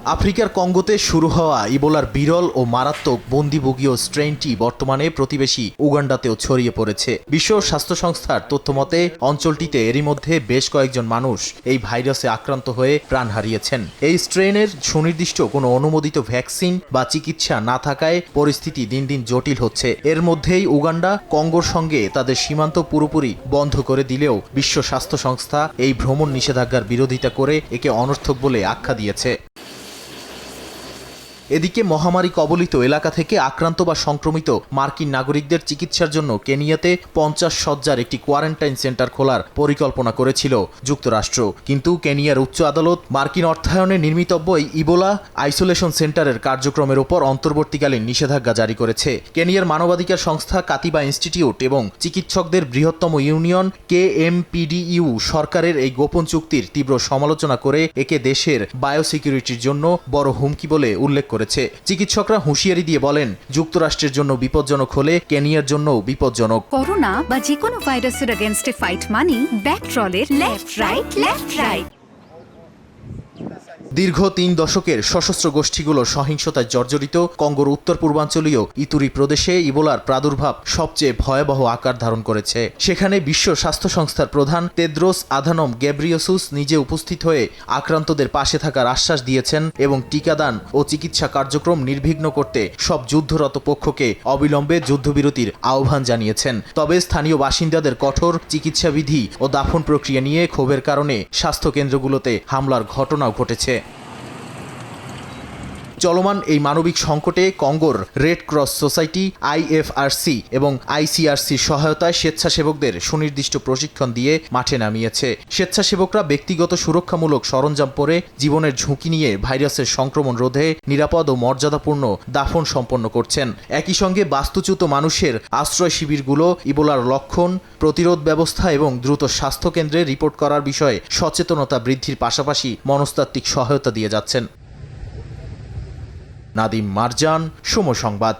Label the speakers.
Speaker 1: আফ্রিকার কঙ্গোতে শুরু হওয়া ইবোলার বিরল ও মারাত্মক বন্দিবগীয় স্ট্রেইনটি বর্তমানে প্রতিবেশী উগান্ডাতেও ছড়িয়ে পড়েছে। বিশ্ব স্বাস্থ্য সংস্থার তথ্যমতে অঞ্চলটিতে এরই মধ্যে বেশ কয়েকজন মানুষ এই ভাইরাসে আক্রান্ত হয়ে প্রাণ হারিয়েছেন। এই স্ট্রেনের সুনির্দিষ্ট কোনো অনুমোদিত ভ্যাকসিন বা চিকিৎসা না থাকায় পরিস্থিতি দিন দিন জটিল হচ্ছে। এর মধ্যেই উগান্ডা কঙ্গোর সঙ্গে তাদের সীমান্ত পুরোপুরি বন্ধ করে দিলেও বিশ্ব স্বাস্থ্য সংস্থা এই ভ্রমণ নিষেধাজ্ঞার বিরোধিতা করে একে অনর্থক বলে আখ্যা দিয়েছে। এদিকে মহামারী কবলিত এলাকা থেকে আক্রান্ত বা সংক্রমিত মার্কিন নাগরিকদের চিকিৎসার জন্য কেনিয়াতে 50 শয্যার একটি কোয়ারেন্টাইন সেন্টার খোলার পরিকল্পনা করেছিল যুক্তরাষ্ট্র, কিন্তু কেনিয়ার উচ্চ আদালত মার্কিন অর্থায়নে নির্মিতব্য এই ইবোলা আইসোলেশন সেন্টারের কার্যক্রমের উপর অন্তর্বর্তীকালীন নিষেধাজ্ঞা জারি করেছে। কেনিয়ার মানবাধিকার সংস্থা কাতিবা ইনস্টিটিউট এবং চিকিৎসকদের বৃহত্তম ইউনিয়ন KMPDU সরকারের এই গোপন চুক্তির তীব্র সমালোচনা করে একে দেশের বায়োসিকিউরিটির জন্য বড় হুমকি বলে উল্লেখ করেছে। চিকিৎসকরা হুঁশিয়ারি দিয়ে বলেন, যুক্তরাষ্ট্রের জন্য বিপজ্জনক হলে কেনিয়ার জন্যও বিপজ্জনক।
Speaker 2: করোনা বা যে কোনো ভাইরাসের এগেইনস্টে ফাইট মানি ব্যাকট্রলের লেফট রাইট।
Speaker 1: দীর্ঘ 3 দশকের সশস্ত্র গোষ্ঠীগুলোর সহিংসতায় জর্জরিত কঙ্গোর উত্তর পূর্বাঞ্চলীয় ইতুরি প্রদেশে ইবোলার প্রাদুর্ভাব সবচেয়ে ভয়াবহ আকার ধারণ করেছে। সেখানে বিশ্ব স্বাস্থ্য সংস্থার প্রধান তেদ্রোস আধানম গেব্রিয়েসুস নিজে উপস্থিত হয়ে আক্রান্তদের পাশে থাকার আশ্বাস দিয়েছেন এবং টিকাদান ও চিকিৎসা কার্যক্রম নির্বিঘ্ন করতে সব যুদ্ধরত পক্ষকে অবিলম্বে যুদ্ধবিরতির আহ্বান জানিয়েছেন। তবে স্থানীয় বাসিন্দাদের কঠোর চিকিৎসাবিধি ও দাফন প্রক্রিয়া নিয়ে ক্ষোভের কারণে স্বাস্থ্যকেন্দ্রগুলোতে হামলার ঘটনাও ঘটেছে। চলমান এই মানবিক সংকটে কঙ্গোর রেড ক্রস সোসাইটি, IFRC এবং ICRC সহায়তায় স্বেচ্ছাসেবকদের সুনির্দিষ্ট প্রশিক্ষণ দিয়ে মাঠে নামিয়েছে। স্বেচ্ছাসেবকরা ব্যক্তিগত সুরক্ষামূলক সরঞ্জাম পরে জীবনের ঝুঁকি নিয়ে ভাইরাসের সংক্রমণ রোধে নিরাপদ ও মর্যাদাপূর্ণ দাফন সম্পন্ন করছেন। একই সঙ্গে বাস্তুচ্যুত মানুষের আশ্রয় শিবিরগুলো ইবোলার লক্ষণ, প্রতিরোধ ব্যবস্থা এবং দ্রুত স্বাস্থ্যকেন্দ্রে রিপোর্ট করার বিষয়ে সচেতনতা বৃদ্ধির পাশাপাশি মনস্তাত্ত্বিক সহায়তা দিয়ে যাচ্ছেন। নাদিম মারজান, সময় সংবাদ।